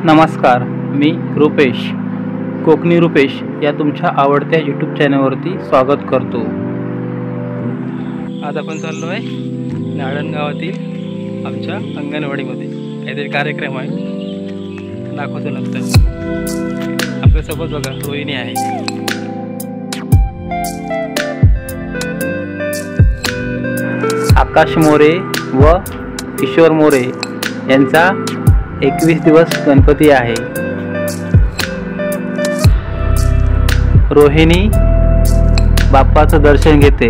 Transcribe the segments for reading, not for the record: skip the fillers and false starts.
नमस्कार, मी रुपेश, कोकणी रुपेश या तुमच्या आवडत्या यूट्यूब चॅनलवरती स्वागत करतो। आज आपण चाललो आहे नाडण गावातील आमच्या अंगणवाडीमध्ये। काहीतरी कार्यक्रम आहे, दाखवतो नंतर। आपल्यासोबत बघा रोहिणी आहे। आकाश मोरे व किशोर मोरे यांचा 21 दिवस गणपती आहे। रोहिणी बाप्पाचं दर्शन घेते।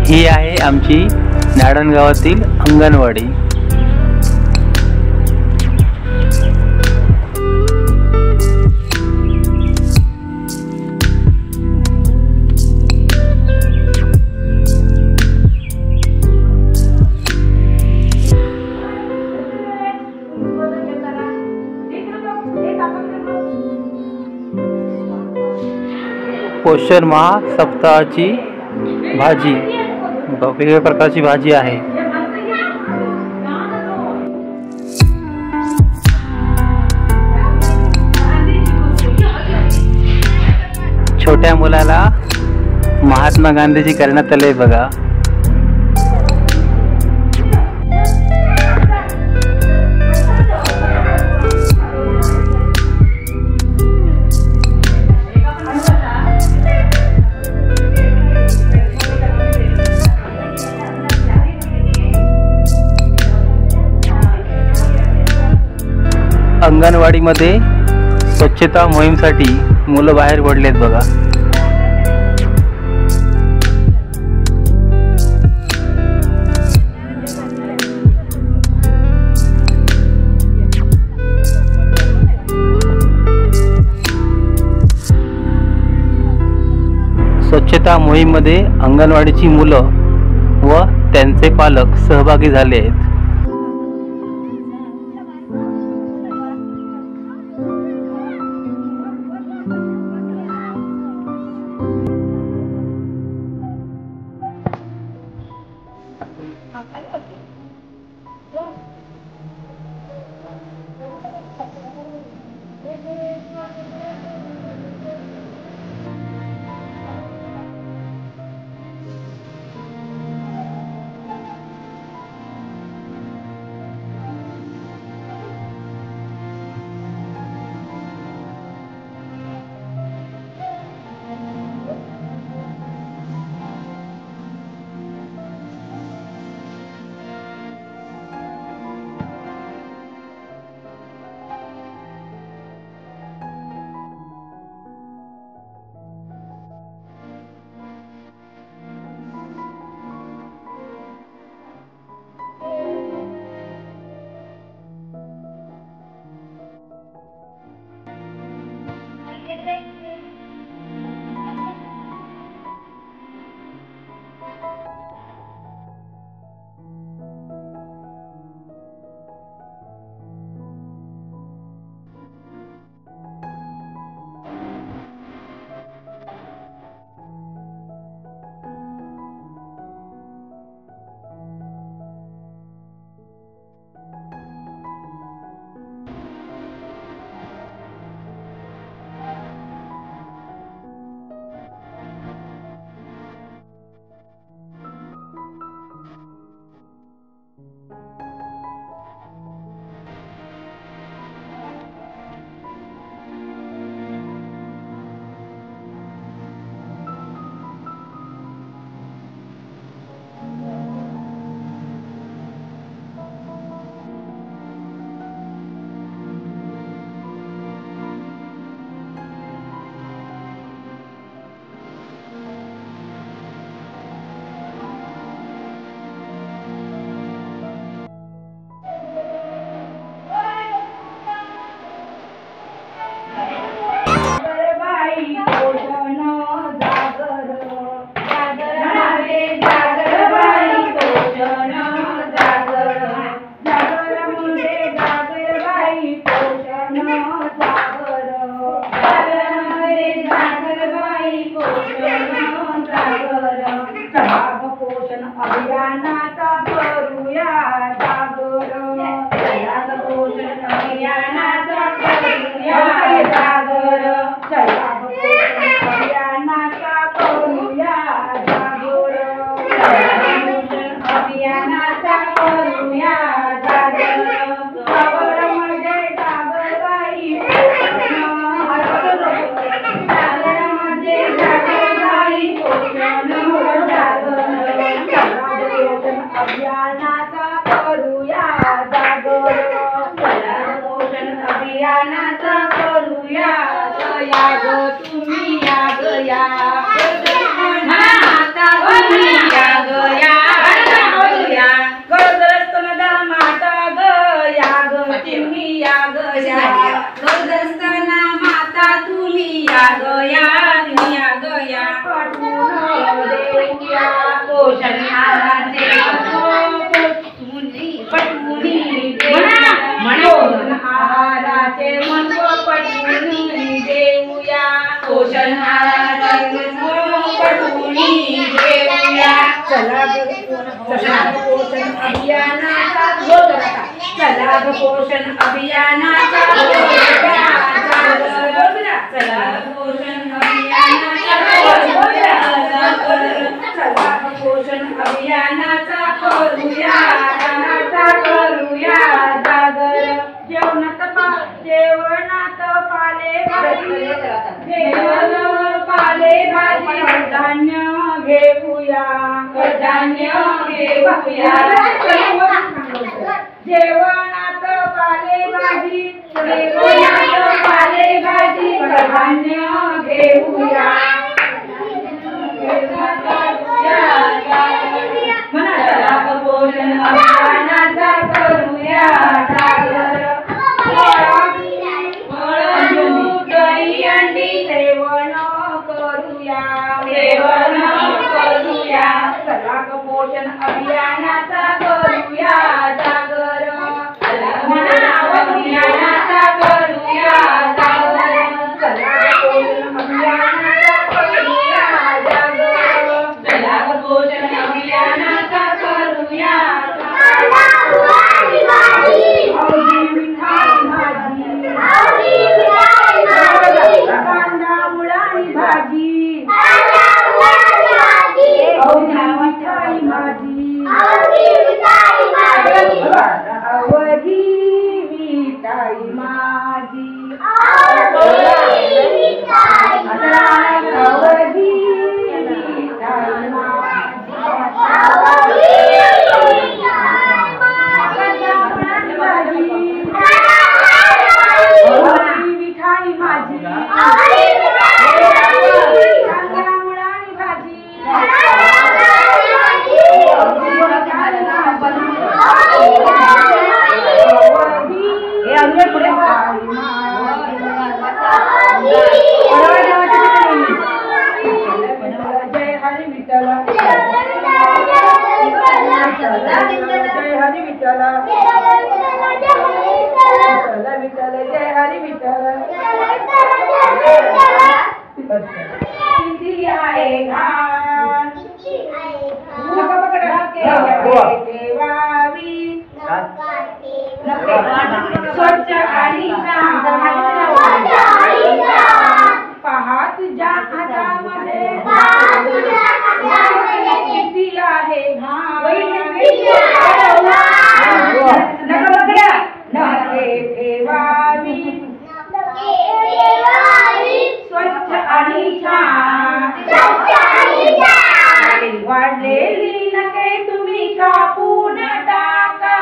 ही आहे आमची नाडण गावातील अंगणवाडी। पोषण महासप्ताहाची भाजी, वेगवेगळ्या प्रकारची भाजी आहे। छोट्या मुलाला महात्मा गांधीजी करण्यात आले बघा। अंगणवाडीमध्ये स्वच्छता मोहीमसाठी मुलं बाहेर पडलेत बघा। स्वच्छता मोहीममध्ये अंगणवाडीची मुलं व त्यांचे पालक सहभागी झाले आहेत। चला ग पोषण अभियानाचा करूया जागर चला ग पोषण अभियानाचा करूया जागर चला ग पोषण अभियानाचा करूया जागर पोषण अभियानाचा करूया जागर जागरमध्ये जागराई जागरमध्ये जागराई पोषण अभियानाचा करूया जागर पोषण अभियानाचा करूया या ग तुम्ही या ग या माता तुम्ही या ग या गरजरस्त माता ग या ग तुम्ही या ग या गरजरस्त माता तुम्ही या ग या देऊया पोषण आहाराचे पटवून आहाराचे महत्व पटवून देऊया पोषण आहाराचे पटवून देऊया चला पोषण अभियानाचा चला पोषण अभियानाचा चला पोषण अभियानाचा पोषण अभियानाचा करूया जागर जेवणात पालेभाजी कडधान्य घेऊया जेवणात पालेभाजी कडधान्य घेऊया पोषण अभियानाचा करूया जागर दही अंडी सेवन करूया चला पोषण अभियानाचा करूया जागर अभियानाचा करूया जागर चला पोषण अभियानाचा करूया जागर चला पोषण अभियानाचा करूया कांदा मुळानी भाजी मिठाई भाजी अवधी मिठाई माझी अवधी मिठाई माझी मिठाई माझी जय हरी विठ्ठल जय हरी विठ्ठल विठ्ठल जय हरी विठ्ठल किती आहे घाण देवावी स्वच्छ आणि पाहत जा हातामध्ये किती आहे नखे ठेवावी स्वच्छ आणि छान वाढलेली नखे तुम्ही कापून टाका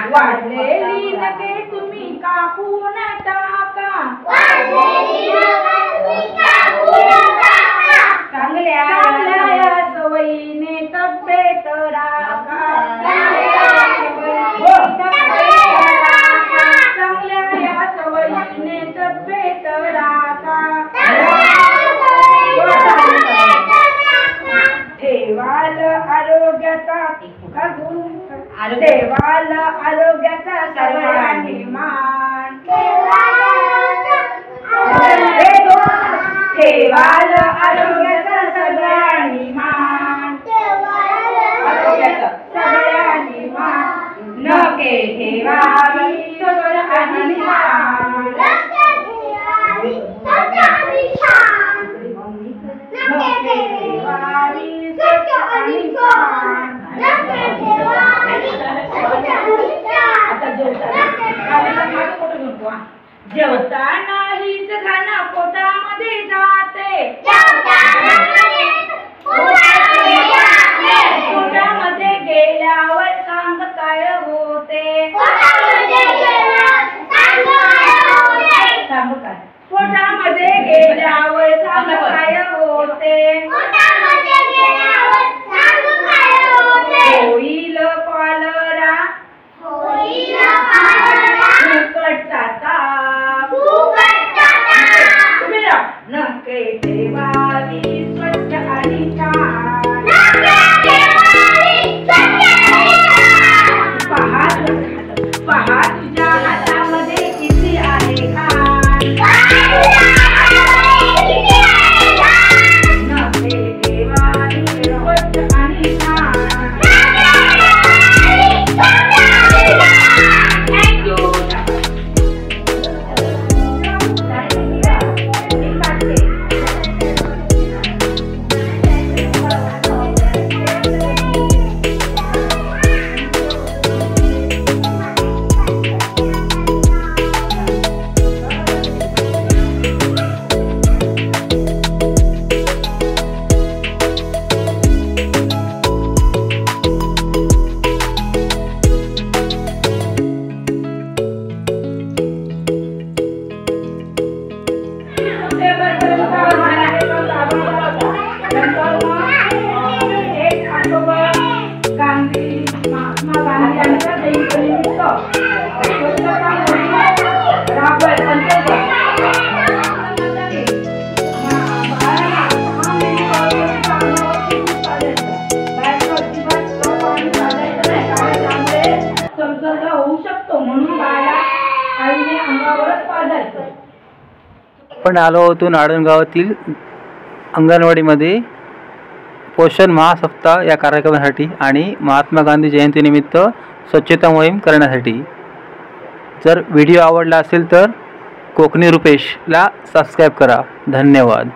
वाढलेली नखे तुम्ही कापून टाका चांगल्या सवयीने तब्येत राखा चांगल्या सवयीने तब्येत राखा ठेवाल आरोग्याचा देवाल आरोग्याचा सर्वांनी मान जेवता नाहीच घाण पोटामध्ये जाते पोटामध्ये गेल्यावर सांग काय होते सांग काय पोटामध्ये गेल्यावर सांग काय होते होईल कॉलरा फुकटचा ताप तुम्ही ना नके ठेवावी स्वच्छ आणि छान पहा तुझ्या हातामध्ये किती आहे खान नके ठेवावी स्वच्छ आणि छान आपण आलो होतो नाळण गावातील अंगणवाडीमध्ये पोषण महासप्ताह या कार्यक्रमासाठी आणि महात्मा गांधी जयंतीनिमित्त स्वच्छता मोहीम करण्यासाठी। जर व्हिडिओ आवडला असेल तर कोकणी रुपेशला सबस्क्राईब करा। धन्यवाद।